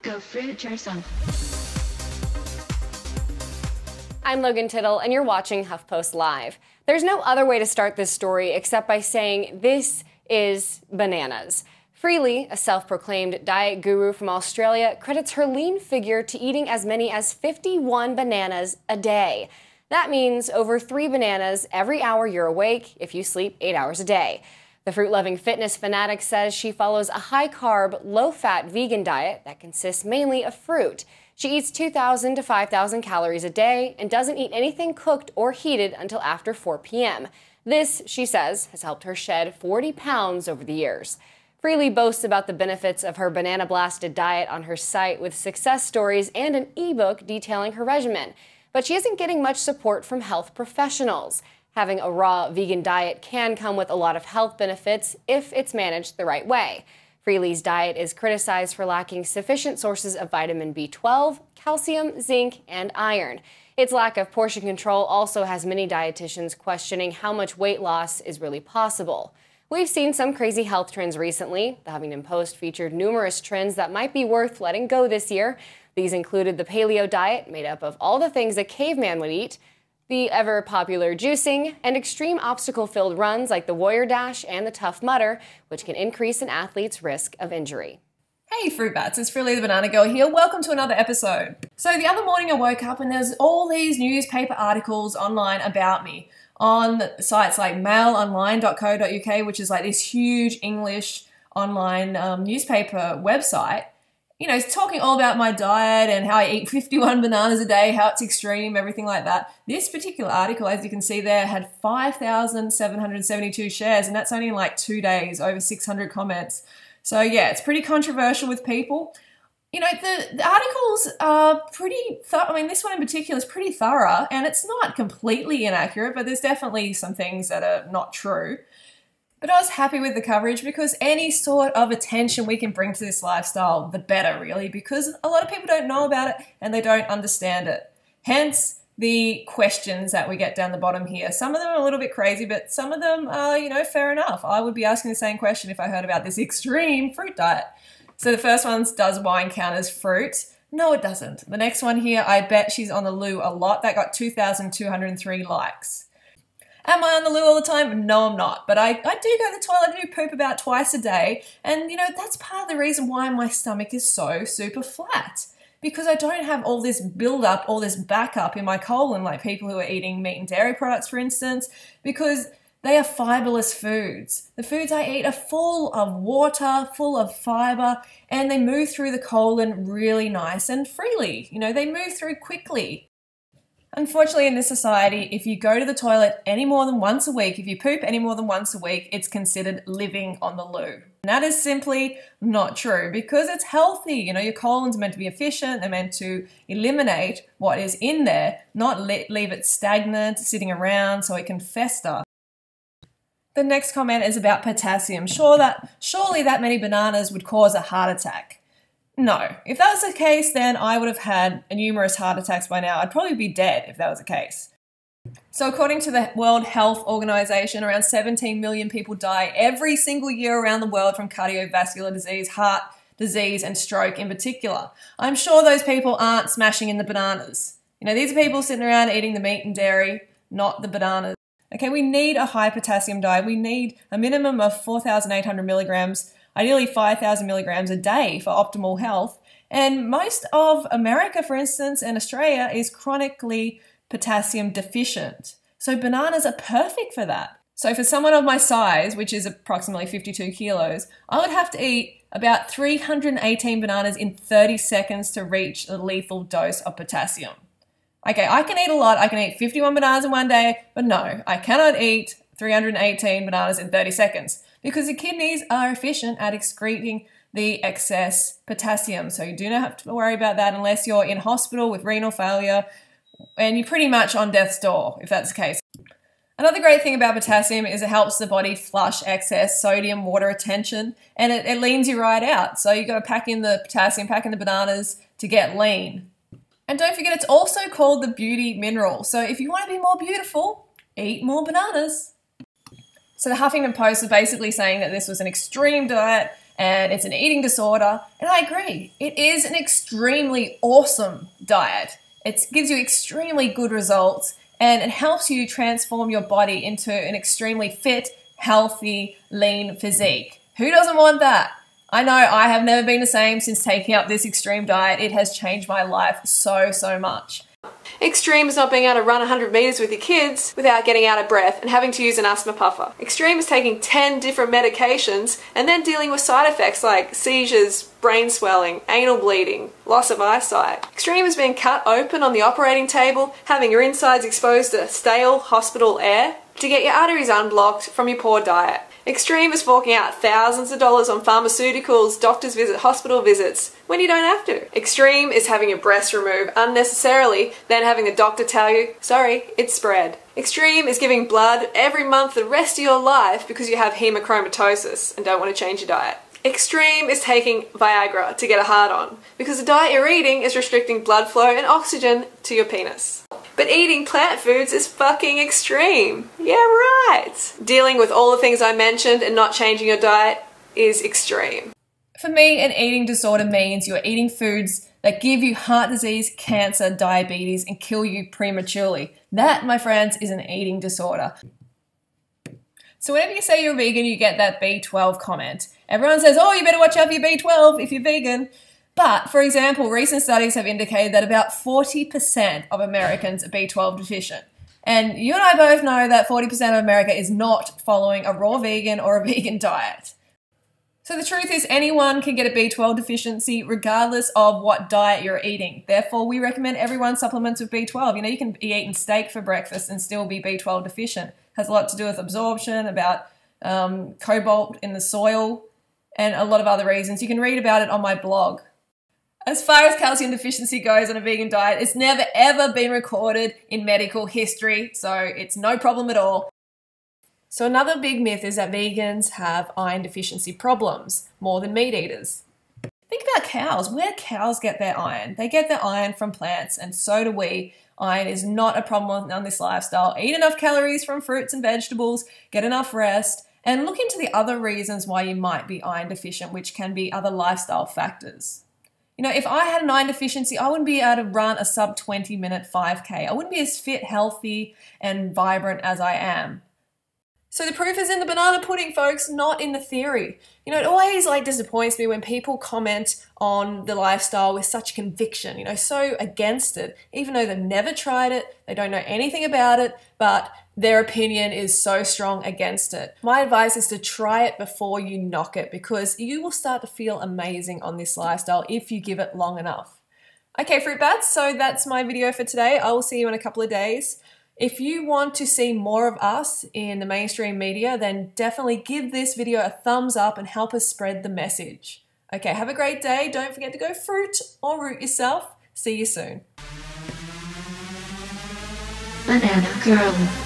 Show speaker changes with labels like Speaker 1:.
Speaker 1: Go fruit yourself.
Speaker 2: I'm Logan Tittle, and you're watching Huffpost Live. There's no other way to start this story except by saying this is bananas. Freely, a self-proclaimed diet guru from Australia, credits her lean figure to eating as many as 51 bananas a day. That means over 3 bananas every hour you're awake if you sleep 8 hours a day. The fruit-loving fitness fanatic says she follows a high-carb, low-fat vegan diet that consists mainly of fruit. She eats 2,000 to 5,000 calories a day and doesn't eat anything cooked or heated until after 4 p.m. This, she says, has helped her shed 40 pounds over the years. Freely boasts about the benefits of her banana-blasted diet on her site with success stories and an ebook detailing her regimen. But she isn't getting much support from health professionals. Having a raw vegan diet can come with a lot of health benefits if it's managed the right way. Freely's diet is criticized for lacking sufficient sources of vitamin B12, calcium, zinc, and iron. Its lack of portion control also has many dietitians questioning how much weight loss is really possible. We've seen some crazy health trends recently. The Huffington Post featured numerous trends that might be worth letting go this year. These included the paleo diet, made up of all the things a caveman would eat, the ever-popular juicing, and extreme obstacle-filled runs like the Warrior Dash and the Tough Mudder, which can increase an athlete's risk of injury.
Speaker 3: Hey Fruit Bats, it's Freely the Banana Girl here. Welcome to another episode. So the other morning I woke up and there's all these newspaper articles online about me on sites like mailonline.co.uk, which is like this huge English online newspaper website. You know, it's talking all about my diet and how I eat 51 bananas a day, how it's extreme, everything like that. This particular article, as you can see there, had 5,772 shares, and that's only in like 2 days, over 600 comments. So yeah, it's pretty controversial with people. You know, the articles are pretty, this one in particular is pretty thorough, and it's not completely inaccurate, but there's definitely some things that are not true. But I was happy with the coverage because any sort of attention we can bring to this lifestyle, the better really, because a lot of people don't know about it and they don't understand it. Hence the questions that we get down the bottom here. Some of them are a little bit crazy, but some of them are, you know, fair enough. I would be asking the same question if I heard about this extreme fruit diet. So the first one's, does wine count as fruit? No, it doesn't. The next one here, I bet she's on the loo a lot. That got 2,203 likes. Am I on the loo all the time? No, I'm not. But I do go to the toilet. I do poop about twice a day. And, you know, that's part of the reason why my stomach is so super flat. Because I don't have all this build-up, all this backup in my colon, like people who are eating meat and dairy products, for instance, because they are fiberless foods. The foods I eat are full of water, full of fiber, and they move through the colon really nice and freely. You know, they move through quickly. Unfortunately, in this society, if you go to the toilet any more than once a week, if you poop any more than once a week, it's considered living on the loo. And that is simply not true because it's healthy. You know, your colon's meant to be efficient. They're meant to eliminate what is in there, not leave it stagnant, sitting around so it can fester. The next comment is about potassium. Surely that many bananas would cause a heart attack. No. If that was the case, then I would have had numerous heart attacks by now. I'd probably be dead if that was the case. So according to the World Health Organization, around 17 million people die every single year around the world from cardiovascular disease, heart disease, and stroke in particular. I'm sure those people aren't smashing in the bananas. You know, these are people sitting around eating the meat and dairy, not the bananas. Okay, we need a high potassium diet. We need a minimum of 4,800 milligrams, ideally 5,000 milligrams a day for optimal health. And most of America, for instance, and Australia is chronically potassium deficient. So bananas are perfect for that. So for someone of my size, which is approximately 52 kilos, I would have to eat about 318 bananas in 30 seconds to reach a lethal dose of potassium. Okay, I can eat a lot. I can eat 51 bananas in one day, but no, I cannot eat 318 bananas in 30 seconds because the kidneys are efficient at excreting the excess potassium. So you do not have to worry about that unless you're in hospital with renal failure and you're pretty much on death's door if that's the case. Another great thing about potassium is it helps the body flush excess sodium, water retention, and it leans you right out. So you've got to pack in the potassium, pack in the bananas to get lean. And don't forget, it's also called the beauty mineral. So if you want to be more beautiful, eat more bananas. So the Huffington Post is basically saying that this was an extreme diet and it's an eating disorder. And I agree, it is an extremely awesome diet. It gives you extremely good results, and it helps you transform your body into an extremely fit, healthy, lean physique. Who doesn't want that? I know I have never been the same since taking up this extreme diet. It has changed my life so, so much.
Speaker 1: Extreme is not being able to run 100 meters with your kids without getting out of breath and having to use an asthma puffer. Extreme is taking 10 different medications and then dealing with side effects like seizures, brain swelling, anal bleeding, loss of eyesight. Extreme is being cut open on the operating table, having your insides exposed to stale hospital air to get your arteries unblocked from your poor diet. Extreme is forking out thousands of dollars on pharmaceuticals, doctor's visit, hospital visits, when you don't have to. Extreme is having your breasts removed unnecessarily, then having the doctor tell you, sorry, it's spread. Extreme is giving blood every month the rest of your life because you have hemochromatosis and don't want to change your diet. Extreme is taking Viagra to get a hard on because the diet you're eating is restricting blood flow and oxygen to your penis. But eating plant foods is fucking extreme. Yeah, right. Dealing with all the things I mentioned and not changing your diet is extreme.
Speaker 3: For me, an eating disorder means you're eating foods that give you heart disease, cancer, diabetes, and kill you prematurely. That, my friends, is an eating disorder. So whenever you say you're vegan, you get that B12 comment. Everyone says, oh, you better watch out for your B12 if you're vegan. But, for example, recent studies have indicated that about 40% of Americans are B12 deficient. And you and I both know that 40% of America is not following a raw vegan or a vegan diet. So the truth is anyone can get a B12 deficiency regardless of what diet you're eating. Therefore, we recommend everyone supplements with B12. You know, you can be eating steak for breakfast and still be B12 deficient. It has a lot to do with absorption, about cobalt in the soil, and a lot of other reasons. You can read about it on my blog. As far as calcium deficiency goes on a vegan diet, it's never ever been recorded in medical history, so it's no problem at all. So another big myth is that vegans have iron deficiency problems more than meat eaters. Think about cows. Where do cows get their iron? They get their iron from plants, and so do we. Iron is not a problem on this lifestyle. Eat enough calories from fruits and vegetables, get enough rest, and look into the other reasons why you might be iron deficient, which can be other lifestyle factors. You know, if I had an iron deficiency, I wouldn't be able to run a sub 20-minute 5K. I wouldn't be as fit, healthy, and vibrant as I am. So the proof is in the banana pudding, folks, not in the theory. You know, it always disappoints me when people comment on the lifestyle with such conviction, you know, so against it, even though they've never tried it, they don't know anything about it, but their opinion is so strong against it. My advice is to try it before you knock it, because you will start to feel amazing on this lifestyle if you give it long enough. Okay, fruit bats, so that's my video for today. I will see you in a couple of days. If you want to see more of us in the mainstream media, then definitely give this video a thumbs up and help us spread the message. Okay, have a great day. Don't forget to go fruit or root yourself. See you soon.
Speaker 4: Banana Girl.